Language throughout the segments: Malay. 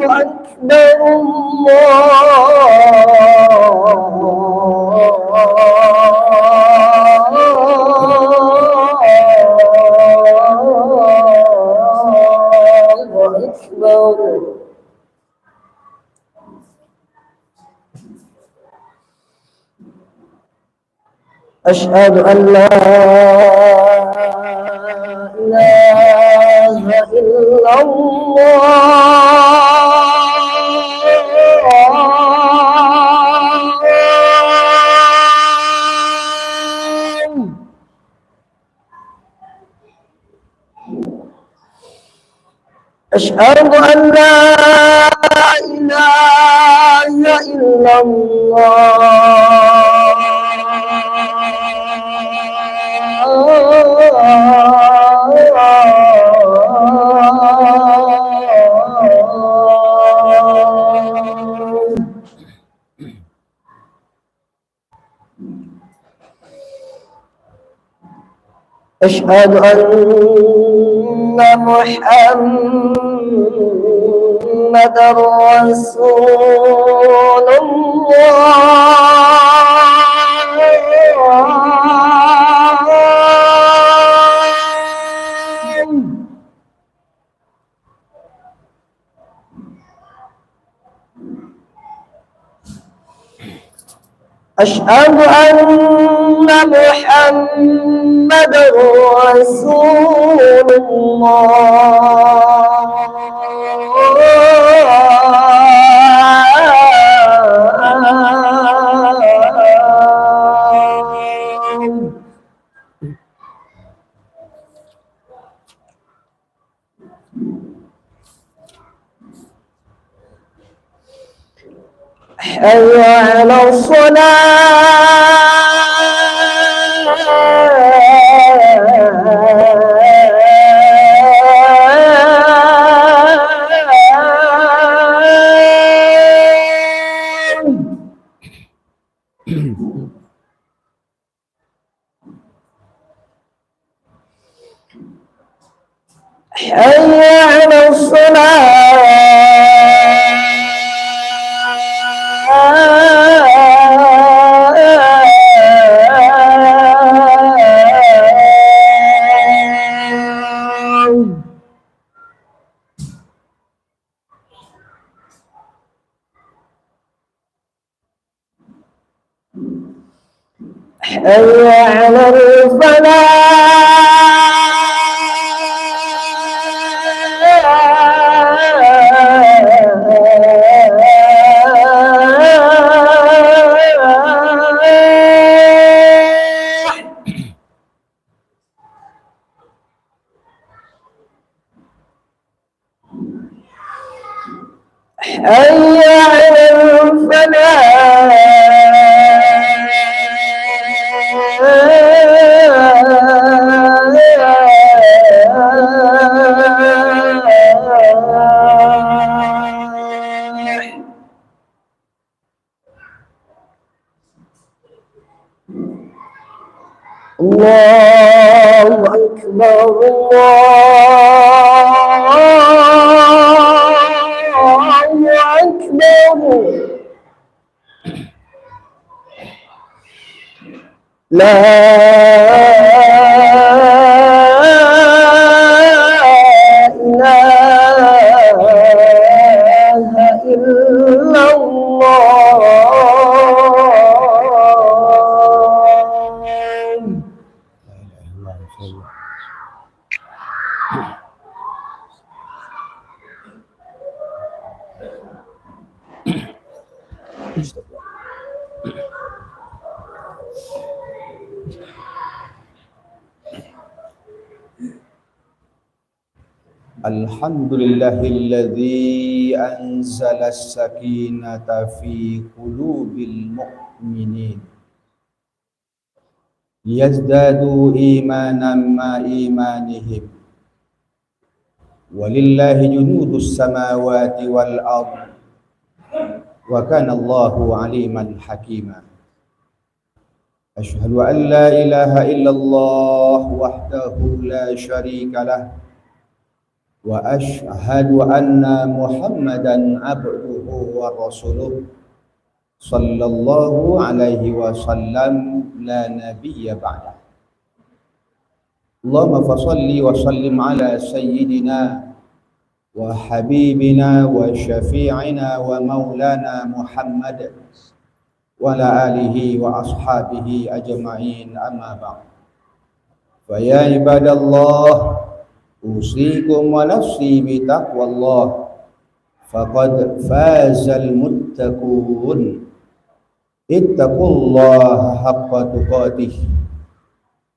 أكبر الله أكبر. أشهد أن لا إله إلا الله. أشهد أن لا إله إلا الله. أشهد أن محمدًا رسول الله. أشهد أن محمدًا رسول الله. حي على حي على حي على حي على الله أكبر الله أكبر. لا إله إلا الله. الحمد لله الذي أنزل السكينة في قلوب المؤمنين ليزدادوا إيمانا مع إيمانهم ولله جنود السماوات والأرض وكان الله عليما حكيما. أشهد أن لا إله إلا الله وحده لا شريك له wa ashhadu anna Muhammadan abduhu wa rasuluh sallallahu alaihi wasallam la nabiyya ba'dah. Allahumma fasalli wa sallim ala sayyidina wa habibina wa syafi'ina wa maulana Muhammad wa ala alihi wa ashabihi ajma'in, amma ba'd. Fa ya ibadallah, usikum wa nafsi bi taqwallah, faqad fazal muttaqun. Ittaqullaha haqqa tuqatih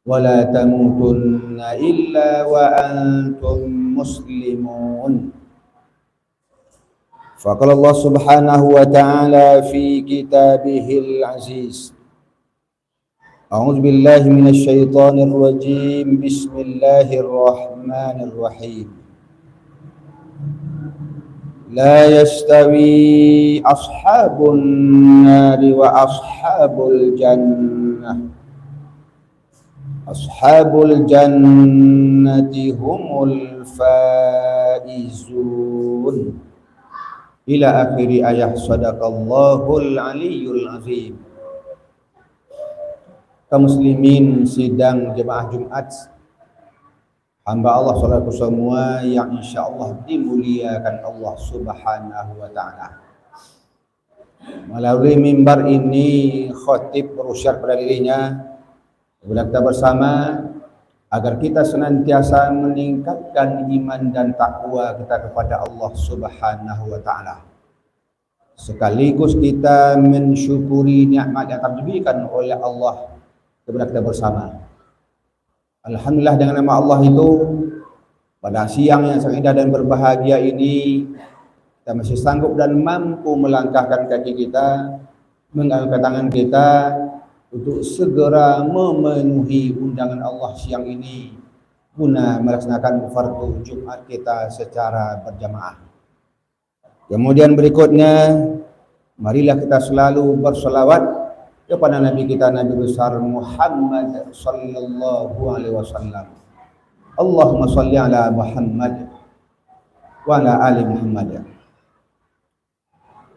wa la tamutunna illa wa antum muslimun. Faqala Allah subhanahu wa ta'ala fi kitabihil aziz. A'udzu billahi minasy syaithanir rajim. Bismillahirrahmanirrahim. La yastawi ashabun nari wa ashabul jannah. Ashabul jannati humul faizun. Ila akhiri ayat. Sadaqallahul aliyyul azim. Kaum muslimin sidang jemaah Jumat, hamba Allah saudaraku semua yang insyaallah dimuliakan Allah Subhanahu wa taala. Melalui mimbar ini khatib berusyar pada dirinya bila kita bersama agar kita senantiasa meningkatkan iman dan takwa kita kepada Allah Subhanahu wa taala. Sekaligus kita mensyukuri nikmat yang telah diberikan oleh Allah kepada kita bersama. Alhamdulillah, dengan nama Allah itu pada siang yang sangat indah dan berbahagia ini kita masih sanggup dan mampu melangkahkan kaki kita, mengangkat tangan kita untuk segera memenuhi undangan Allah siang ini guna melaksanakan fardu Jumat kita secara berjamaah. Kemudian berikutnya, marilah kita selalu berselawat kepada Nabi kita, Nabi besar Muhammad sallallahu alaihi wasallam. Allahumma salli ala Muhammad wa ala ali Muhammad.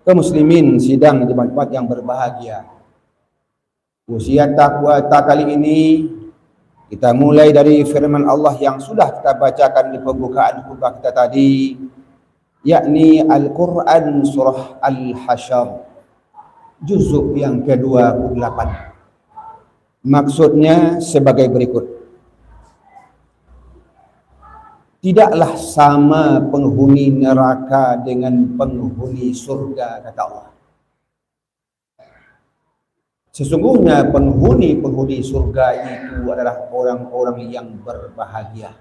Kaum muslimin sidang di tempat yang berbahagia, usia takwa kali ini kita mulai dari firman Allah yang sudah kita bacakan di pembukaan khutbah kita tadi, yakni Al-Quran surah Al-Hasyr, juzuk yang ke-28. Maksudnya sebagai berikut. Tidaklah sama penghuni neraka dengan penghuni surga, kata Allah. Sesungguhnya penghuni surga itu adalah orang-orang yang berbahagia,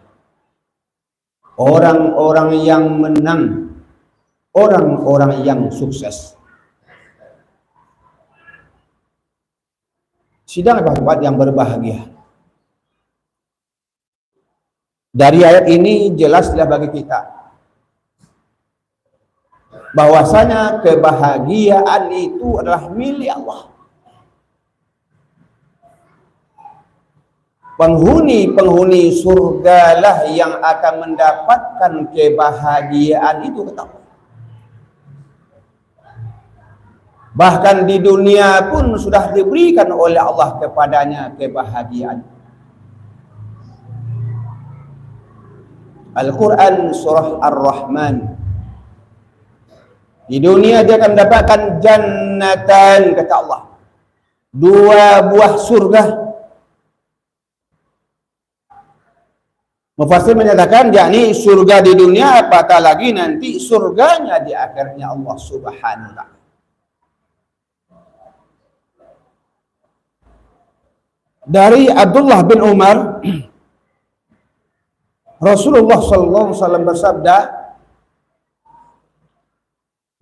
orang-orang yang menang, orang-orang yang sukses. Sidang sahabat yang berbahagia, dari ayat ini jelaslah bagi kita bahwasanya kebahagiaan itu adalah milik Allah. Penghuni surga lah yang akan mendapatkan kebahagiaan itu, kata Allah. Bahkan di dunia pun sudah diberikan oleh Allah kepadanya kebahagiaan. Al-Quran surah Ar-Rahman. Di dunia dia akan mendapatkan jannatan, kata Allah, 2 buah surga. Mufassir menyatakan yakni surga di dunia, apatah lagi nanti surganya di akhirnya Allah Subhanahu wa taala. Dari Abdullah bin Umar, Rasulullah sallallahu alaihi wasallam bersabda,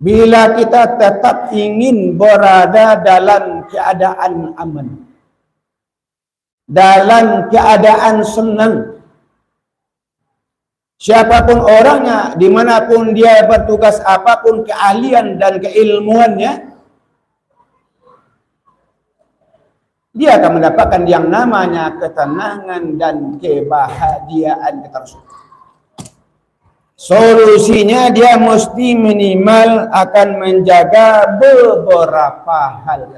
bila kita tetap ingin berada dalam keadaan aman, dalam keadaan senang, siapapun orangnya, dimanapun dia bertugas, apapun keahlian dan keilmuannya, dia akan mendapatkan yang namanya ketenangan dan kebahagiaan tersebut. Solusinya dia mesti minimal akan menjaga beberapa hal.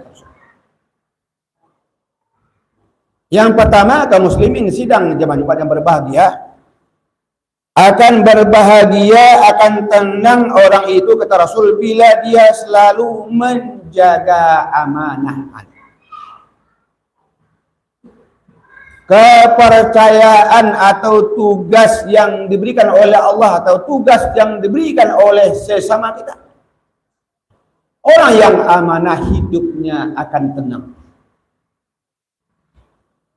Yang pertama, kaum muslimin sidang jemaah Jumat yang berbahagia, akan berbahagia, akan tenang orang itu kata Rasul bila dia selalu menjaga amanah. Kepercayaan atau tugas yang diberikan oleh Allah atau tugas yang diberikan oleh sesama kita. Orang yang amanah hidupnya akan tenang.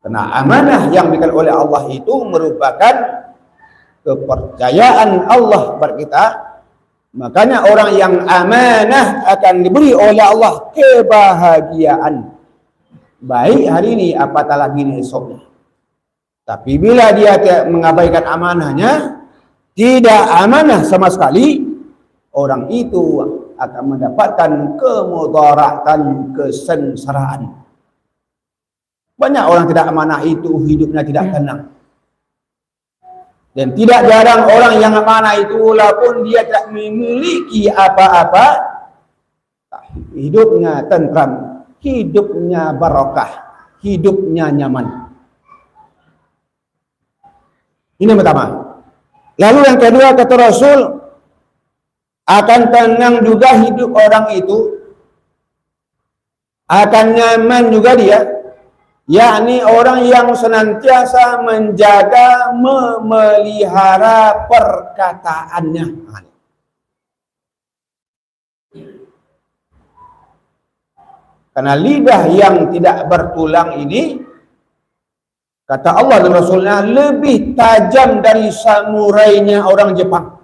Karena amanah yang diberikan oleh Allah itu merupakan kepercayaan Allah kepada kita. Makanya orang yang amanah akan diberi oleh Allah kebahagiaan. Baik hari ini apatah lagi esoknya. Tapi bila dia mengabaikan amanahnya, tidak amanah sama sekali, orang itu akan mendapatkan kemudaratan, kesengsaraan. Banyak orang tidak amanah itu hidupnya tidak tenang. Dan tidak jarang orang yang amanah itu walaupun dia tidak memiliki apa-apa, hidupnya tentram, hidupnya barakah, hidupnya nyaman. Ini yang pertama. Lalu yang kedua kata Rasul, akan tenang juga hidup orang itu, akan nyaman juga dia, yakni orang yang senantiasa menjaga, memelihara perkataannya. Karena lidah yang tidak bertulang ini, kata Allah dan Rasulnya, lebih tajam dari samurainya orang Jepang.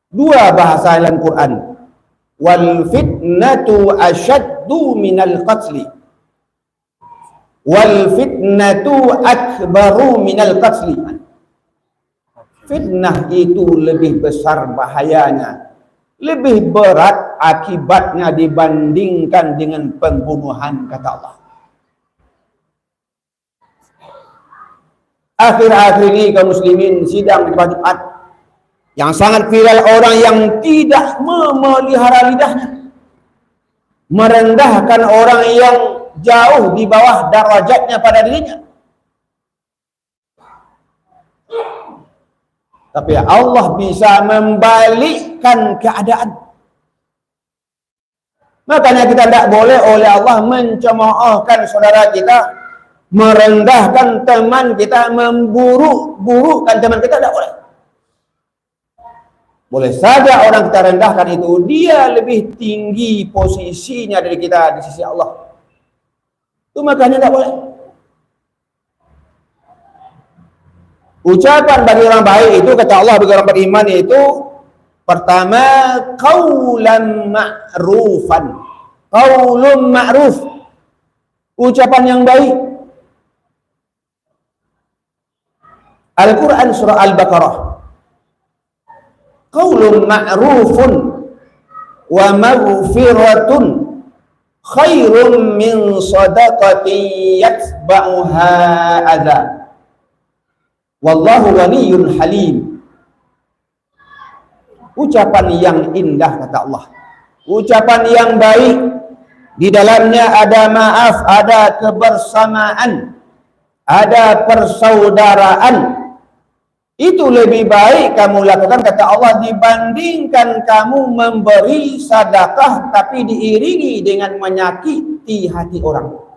Dua bahasa dalam Quran. Wal fitnatu asyaddu minal qatli. Wal fitnatu akbaru minal qatli. Fitnah itu lebih besar bahayanya, lebih berat akibatnya dibandingkan dengan pembunuhan, kata Allah. Akhir-akhir ini kaum muslimin sidang di Jumat yang sangat viral orang yang tidak memelihara lidahnya, merendahkan orang yang jauh di bawah derajatnya pada dirinya. Tapi Allah bisa membalikkan keadaan. Makanya kita tidak boleh oleh Allah mencemoohkan saudara kita, merendahkan teman kita, memburuk-burukkan teman kita, tidak boleh. Boleh saja orang kita rendahkan itu, dia lebih tinggi posisinya dari kita di sisi Allah. Itu makanya tidak boleh. Ucapan bagi orang baik itu, kata Allah bagi orang beriman itu, pertama, qaulan ma'rufan. Qaulun ma'ruf. Ucapan yang baik. Al-Quran surah Al-Baqarah. Qaulun ma'rufun wa maghfiratun khairun min sadaqatin yatba'uha adha. Wallahu ghaniyyun halim. Ucapan yang indah, kata Allah. Ucapan yang baik. Di dalamnya ada maaf, ada kebersamaan, ada persaudaraan. Itu lebih baik kamu lakukan, kata Allah, dibandingkan kamu memberi sedekah tapi diiringi dengan menyakiti hati orang.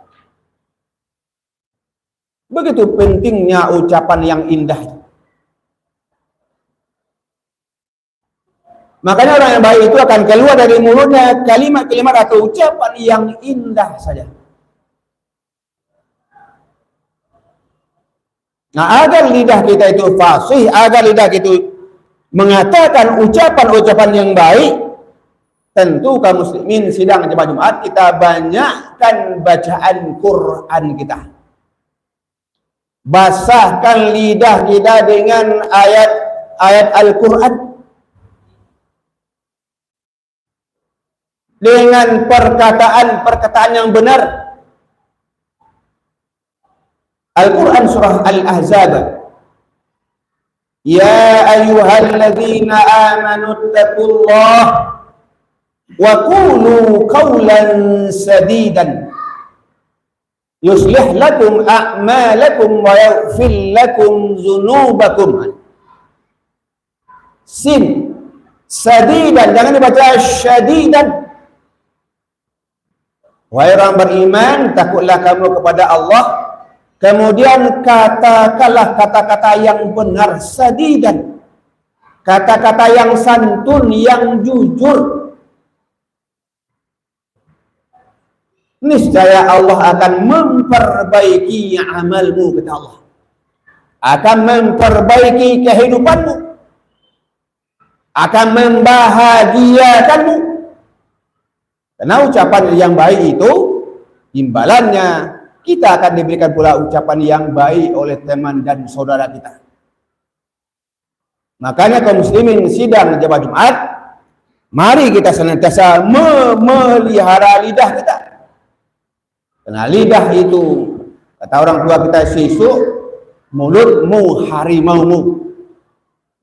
Begitu pentingnya ucapan yang indah. Makanya orang yang baik itu akan keluar dari mulutnya kalimat-kalimat atau ucapan yang indah saja. Nah, agar lidah kita itu fasih, agar lidah kita itu mengatakan ucapan-ucapan yang baik, tentu kaum muslimin sidang jemaah Jumat kita banyakkan bacaan Quran kita. Basahkan lidah kita dengan ayat-ayat Al-Quran. Dengan perkataan-perkataan yang benar. Al-Quran surah Al-Ahzab Ya ayyuhalladzina amanu taqullah wa qulu qawlan sadidan yuslih lakum a'malakum wa yaghfir lakum dzunubakum. Sin sadidan, jangan dibaca syadidan. Wahai orang beriman, takutlah kamu kepada Allah, kemudian katakanlah kata-kata yang benar, sadidan, kata-kata yang santun, yang jujur. Niscaya Allah akan memperbaiki amalmu, kata Allah. Akan memperbaiki kehidupanmu, akan membahagiakanmu. Karena ucapan yang baik itu, imbalannya kita akan diberikan pula ucapan yang baik oleh teman dan saudara kita. Makanya kaum muslimin sidang jemaah Jumat, mari kita senantiasa memelihara lidah kita. Karena lidah itu, kata orang tua kita, sisuk mulutmu harimaumu.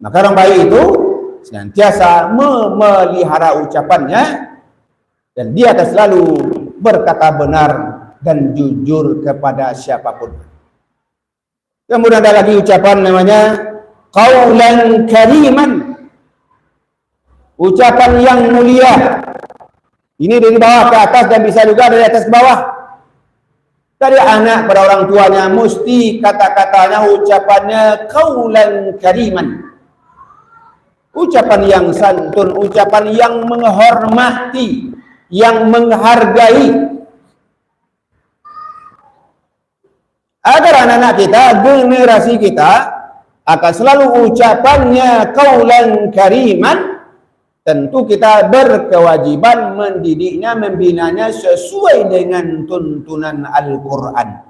Maka orang baik itu senantiasa memelihara ucapannya, dan dia akan selalu berkata benar dan jujur kepada siapapun. Kemudian ada lagi ucapan namanya qaulan kariman, ucapan yang mulia. Ini dari bawah ke atas dan bisa juga dari atas ke bawah. Dari anak pada orang tuanya mesti kata-katanya, ucapannya qaulan kariman, ucapan yang santun, ucapan yang menghormati, yang menghargai, agar anak-anak kita, generasi kita akan selalu ucapannya qaulan kariman. Tentu kita berkewajiban mendidiknya, membinanya sesuai dengan tuntunan Al-Quran.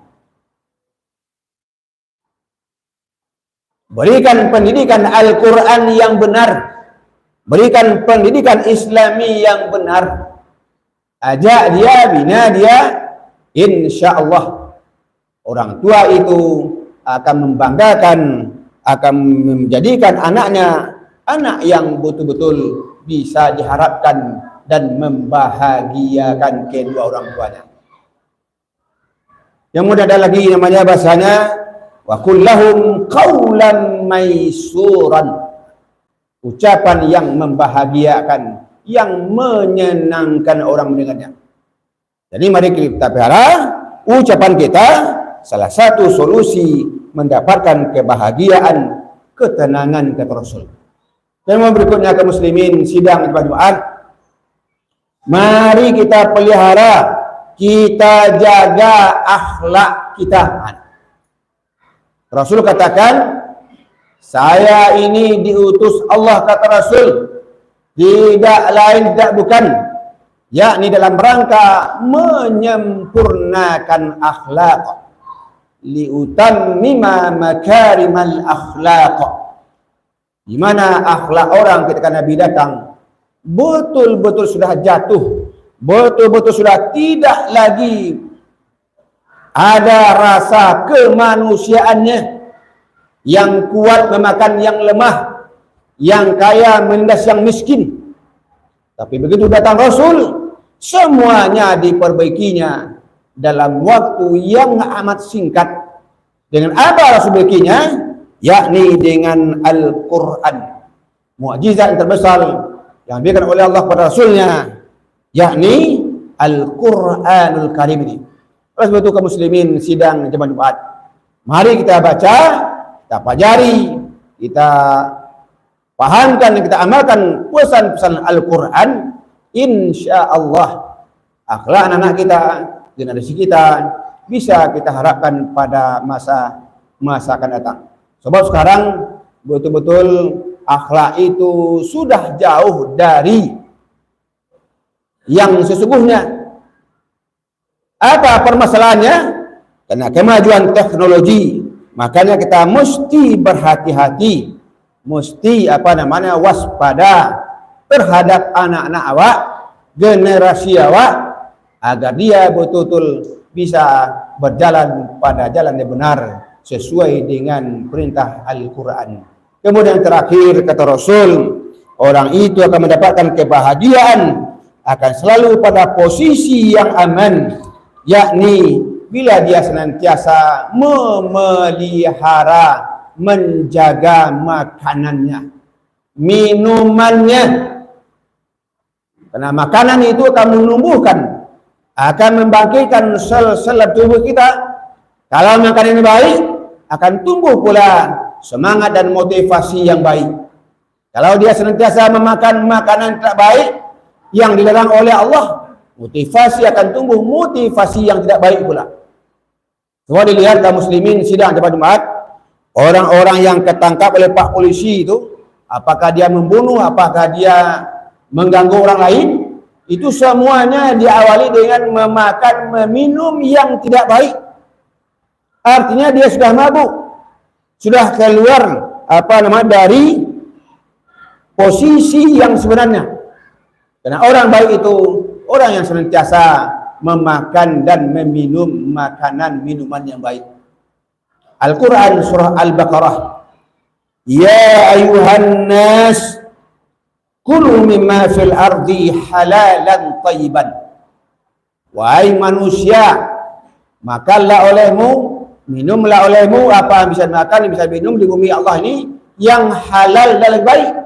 Berikan pendidikan Al-Quran yang benar, berikan pendidikan Islami yang benar. Ajak dia, bina dia, insya Allah orang tua itu akan membanggakan, akan menjadikan anaknya anak yang betul-betul bisa diharapkan dan membahagiakan kedua orang tuanya. Yang mudah ada lagi namanya bahasanya wa kullahum qaulan maisuran, ucapan yang membahagiakan, yang menyenangkan orang mendengarnya. Jadi mari kita pelihara ucapan kita, salah satu solusi mendapatkan kebahagiaan, ketenangan, kata Rasul. Dan berikutnya ke muslimin sidang Jumat, mari kita pelihara, kita jaga akhlak kita. Rasul katakan, saya ini diutus Allah, kata Rasul, tidak lain tidak bukan, yakni dalam rangka menyempurnakan akhlak, liutammima makarimal akhlaq, di mana akhlak orang ketika Nabi datang betul-betul sudah jatuh, betul-betul sudah tidak lagi ada rasa kemanusiaannya, yang kuat memakan yang lemah, yang kaya menindas yang miskin. Tapi begitu datang Rasul, semuanya diperbaikinya dalam waktu yang amat singkat. Dengan apa Rasul perbaikinya? Yakni dengan Al-Quran, mukjizat yang terbesar yang diberikan oleh Allah kepada Rasulnya, yakni Al-Quranul Karim ini. Oleh sebab itu kaum muslimin sidang jemaah Jumat, mari kita baca, kita pelajari, kita pahamkan, kita amalkan pesan-pesan Al-Quran. Insya Allah akhlak anak-anak kita, generasi kita bisa kita harapkan pada masa akan datang. Sebab sekarang betul-betul akhlak itu sudah jauh dari yang sesungguhnya. Apa permasalahannya? Karena kemajuan teknologi, makanya kita mesti berhati-hati, mesti waspada terhadap anak-anak awak, generasi awak, agar dia betul-betul bisa berjalan pada jalan yang benar sesuai dengan perintah Al-Quran. Kemudian terakhir kata Rasul, orang itu akan mendapatkan kebahagiaan, akan selalu pada posisi yang aman, yakni bila dia senantiasa memelihara, menjaga makanannya, minumannya. Karena makanan itu akan menumbuhkan, akan membangkitkan sel-sel tubuh kita. Kalau makanan ini baik, akan tumbuh pula semangat dan motivasi yang baik. Kalau dia senantiasa memakan makanan tidak baik yang dilarang oleh Allah, motivasi akan tumbuh motivasi yang tidak baik pula. Semua dilihat kaum muslimin sidang pada Jumat, orang-orang yang ketangkap oleh pak polisi itu, apakah dia membunuh, apakah dia mengganggu orang lain, itu semuanya diawali dengan memakan, meminum yang tidak baik. Artinya dia sudah mabuk, sudah keluar dari posisi yang sebenarnya. Karena orang baik itu orang yang senantiasa memakan dan meminum makanan minuman yang baik. Al-Quran surah Al-Baqarah, ya ayuhan nas kulu mimma fil ardi halalan tayyiban. Wahai manusia, makanlah olehmu, minumlah olehmu apa yang bisa makan, yang bisa minum di bumi Allah ini yang halal dan baik.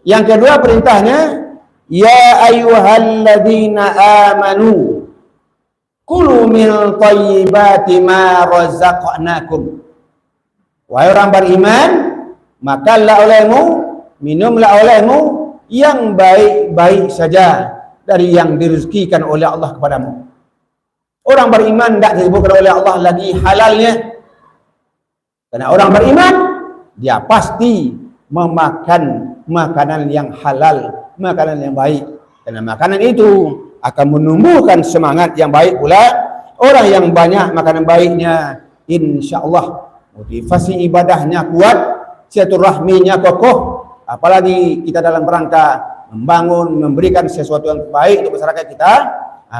Yang kedua perintahnya, ya ayyuhalladzina amanu kulu min thayyibati ma razaqnakum. Wahai orang beriman, makanlah olehmu, minumlah olehmu yang baik-baik saja dari yang direzekikan oleh Allah kepadamu. Orang beriman tidak disebutkan oleh Allah lagi halalnya. Karena orang beriman, dia pasti memakan makanan yang halal, makanan yang baik. Karena makanan itu akan menumbuhkan semangat yang baik pula. Orang yang banyak makanan baiknya, insya Allah motivasi ibadahnya kuat, silaturahminya kokoh. Apalagi kita dalam rangka membangun, memberikan sesuatu yang baik untuk masyarakat kita.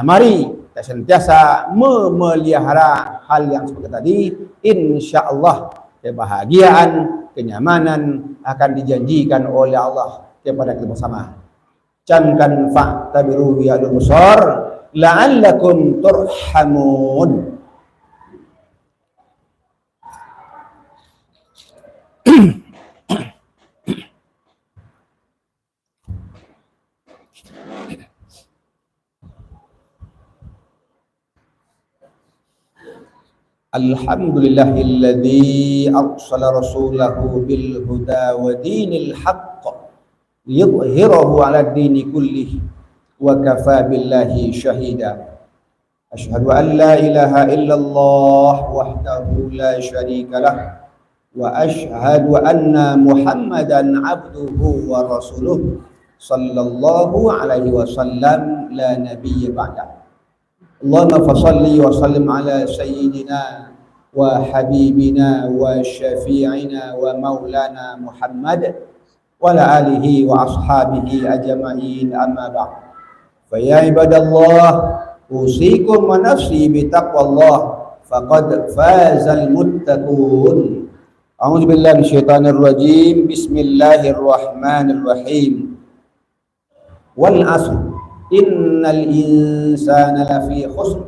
Mari kita sentiasa memelihara hal yang seperti tadi. Insya Allah kebahagiaan, kenyamanan akan dijanjikan oleh Allah kepada kita bersama. Camkan fa'tabiru ya ulul absar la'allakum turhamun. Alhamdulillahilladzi arsala rasulahu bil huda wa dinil haqq liyudhhirahu 'ala ad-dini kullih wa kafa billahi shahida. Asyhadu an la ilaha illallah wahdahu la syarika lah wa asyhadu anna Muhammadan 'abduhu wa rasuluh sallallahu alaihi wasallam la nabiyya ba'da. Allahumma fasalli wa sallim ala sayyidina wa habibina wa syafi'ina wa maulana Muhammad wa ala alihi wa ashabihi ajma'in, amma ba'd. Fa ya ibadallah, usikum wa nafsi bi taqwallah faqad fazal muttaqun. A'udzu billahi minasyaitonir rajim. Bismillahirrahmanirrahim. Wal 'asr innal insana lafi khusr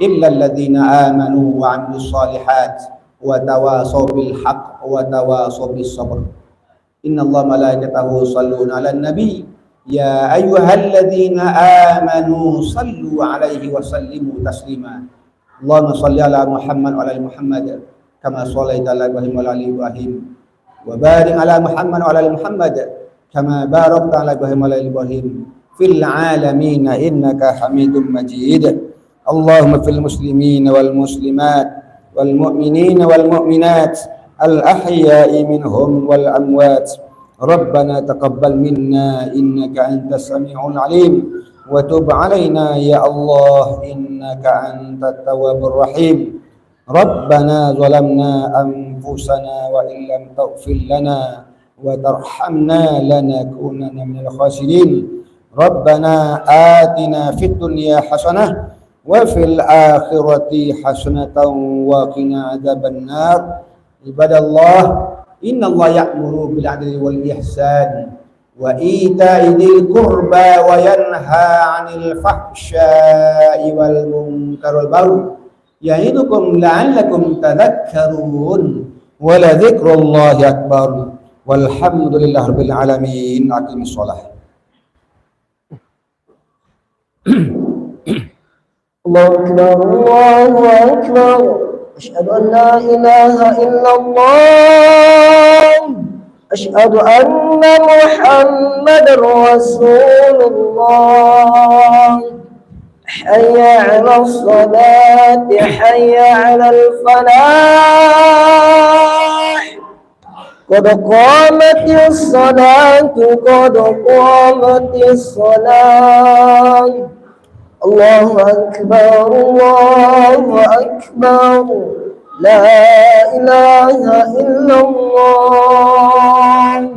illa alladhina amanu wa 'amilus solihat wa tawasaw bil haqq wa tawasaw bis sabr. Innallaha malaikatahu yusholluna 'alan nabi ya ayyuhalladzina amanu sallu 'alaihi wa sallimu taslima. Allahumma shalli 'ala Muhammad wa 'ala ali Muhammad kama shallaita 'ala Ibrahim wa 'ala ali Ibrahim wa barik 'ala Muhammad wa 'ala ali Muhammad kama barakta 'ala Ibrahim wa 'ala ali Ibrahim fil alamin innaka Hamidum Majid. Allahumma fil muslimin wal muslimat wal mu'minin wal mu'minat al ahya'i minhum wal amwat. Rabbana taqabbal minna innaka antas sami'ul alim wa tub 'alaina ya Allah innaka antat tawwabur rahim. Rabbana zalamna anfusana wa illam taghfir lana wa tarhamna lanakunanna minal khasirin. Rabbana atina fid dunya hasanah wa fil akhirati hasanatan wa qina adzabannar. Ibadallah, Innallaha ya'muru bil 'adli wal ihsan wa ita'i dzil qurba wa yanha 'anil fahsya'i wal munkari wal baghi ya'idukum la'allakum tadhakkarun wa la dzikrullahi akbar walhamdulillahi rabbil alamin. Aqimis shalah. الله أكبر الله أكبر أشهد أن لا إله إلا الله أشهد أن محمد رسول الله حي على الصلاة حي على الفلاح قد قامت الصلاة قد قامت الصلاة الله أكبر الله أكبر لا إله إلا الله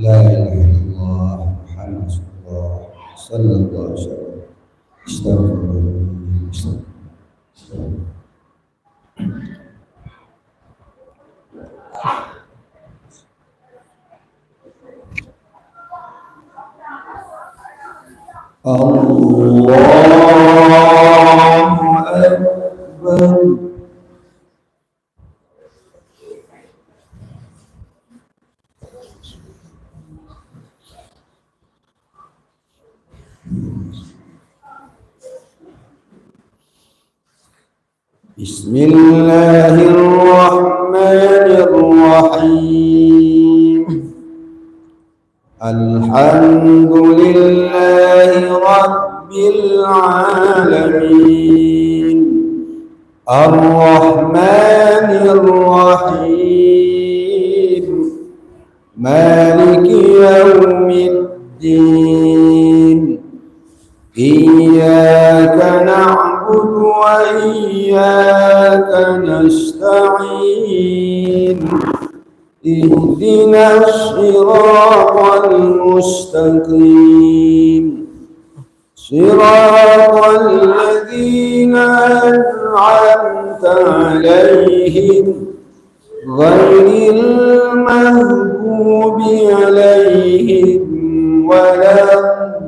لا إله إلا الله محمد رسول الله صلى الله عليه وسلم. Astagfirullah. Allahu Akbar. Bismillahirrahmanirrahim. Alhamdulillahi rabbil alamin. Ar-Rahmanir Rahim. Maliki yaumiddin. Iyyaka na'budu wa iyyaka nasta'in. اهدنا الصراط المستقيم صراط الذين أنعمت عليهم غير المغضوب عليهم ولا الضالين.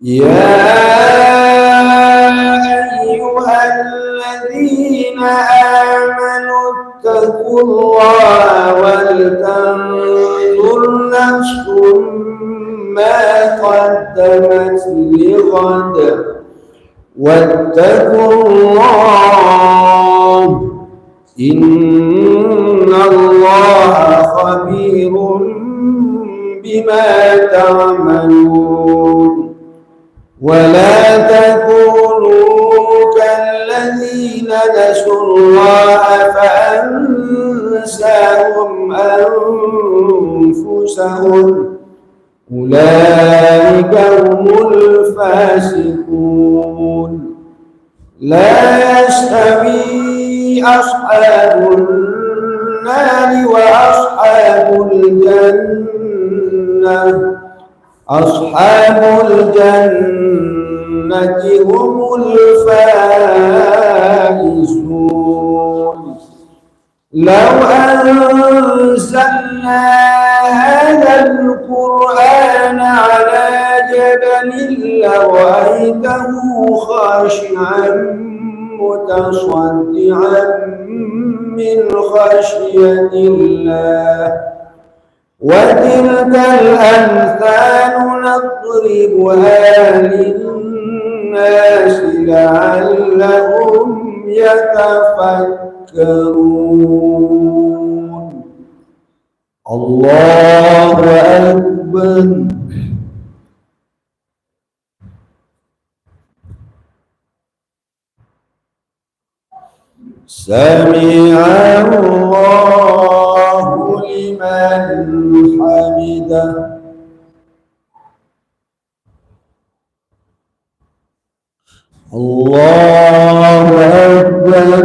يا أيها الذين آمنوا اتقوا الله ولتنظر نفس ما قدمت لغد واتقوا الله إن الله خبير بما تعملون. ولا تكونوا كالذين نسوا الله فأنساهم أنفسهم أولئك هم الفاسقون. لا يستوي أصحاب النار وأصحاب الجنة أصحاب الجنة هم الفائزون. لو أنزلنا هذا القرآن على جبل لرأيته خاشعا متصدعا من خشية الله. وتلك الأمثال نضربها للناس لعلهم يتفكرون. الله أكبر. سمع الله لمن حمده. الله أكبر.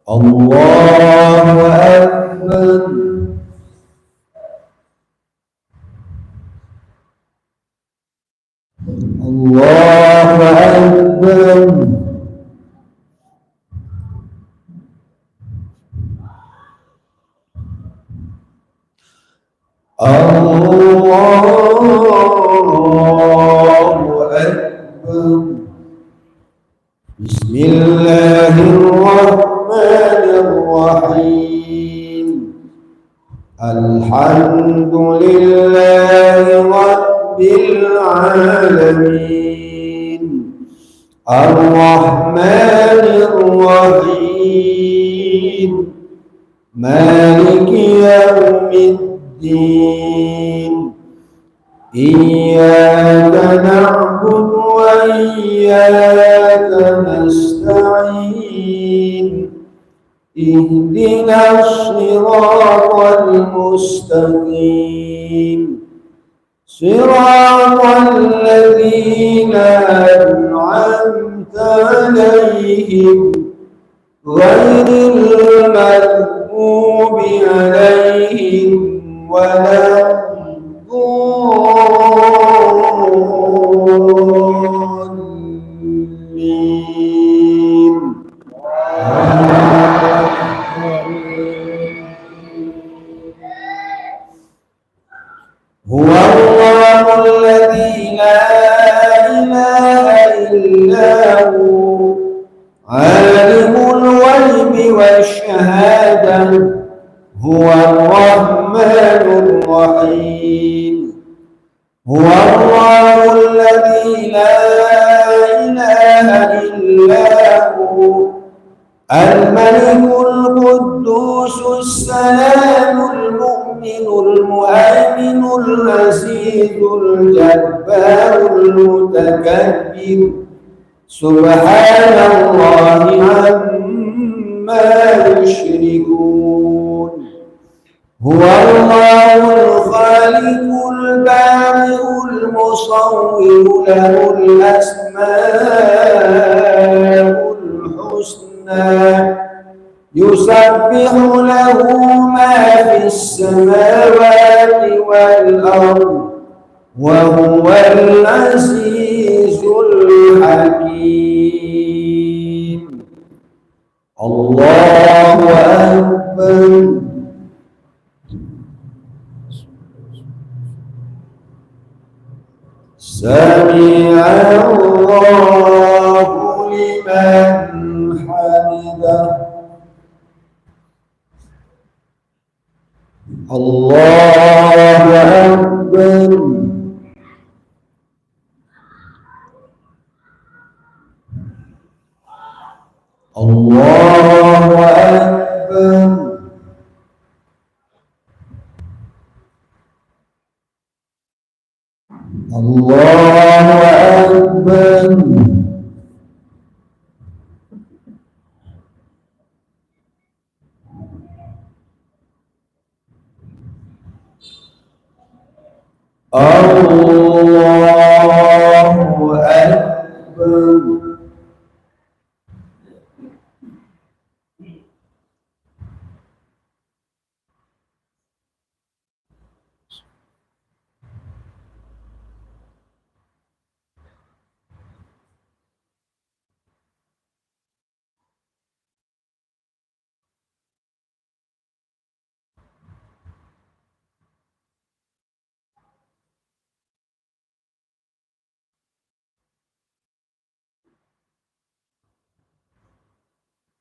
الله أكبر. الله أكبر. الله أكبر. بسم الله الرحمن الرحيم. الحمد لله رب العالمين الرحمن الرحيم مالك يوم الدين إياك نعبد وإياك نستعين اهدنا الصراط المستقيم صراط الذين أنعمت عليهم غير المغضوب عليهم ولا الضالين. هو الله الذي لا إله إلا هو عالم الغيب والشهادة هو الرحمن الرحيم. هو الله الذي لا إله إلا هو الملك القدوس السلام المؤمن المهيمن العزيز الجبار المتكبر سبحان الله عما يشركون. هو الله الخالق البارئ المصور له الأسماء الحسنى يسبح له ما في السماوات والأرض وهو العزيز الحكيم. الله أكبر. سمع الله لمن حمده. الله أكبر. الله أكبر. الله أكبر. الله أكبر.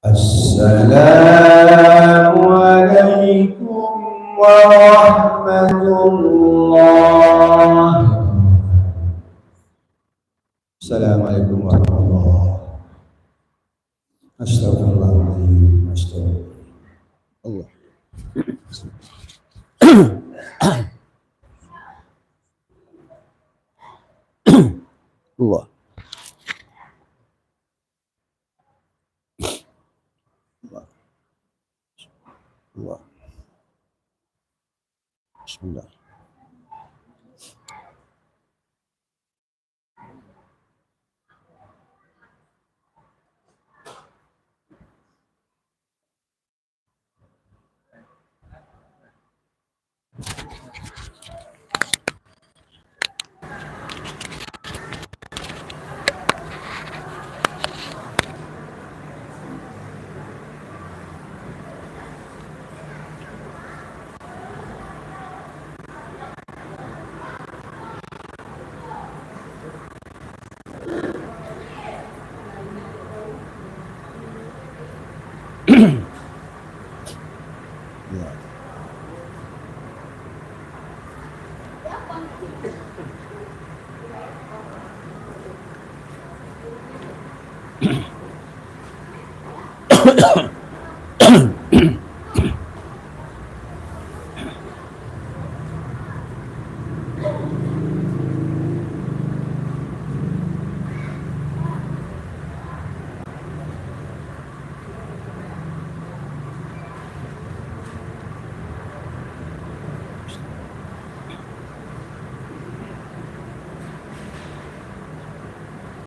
السلام عليكم ورحمة الله. السلام عليكم ورحمة الله. أستغفر الله العظيم. أستغفر الله. الله. الله. بسم الله.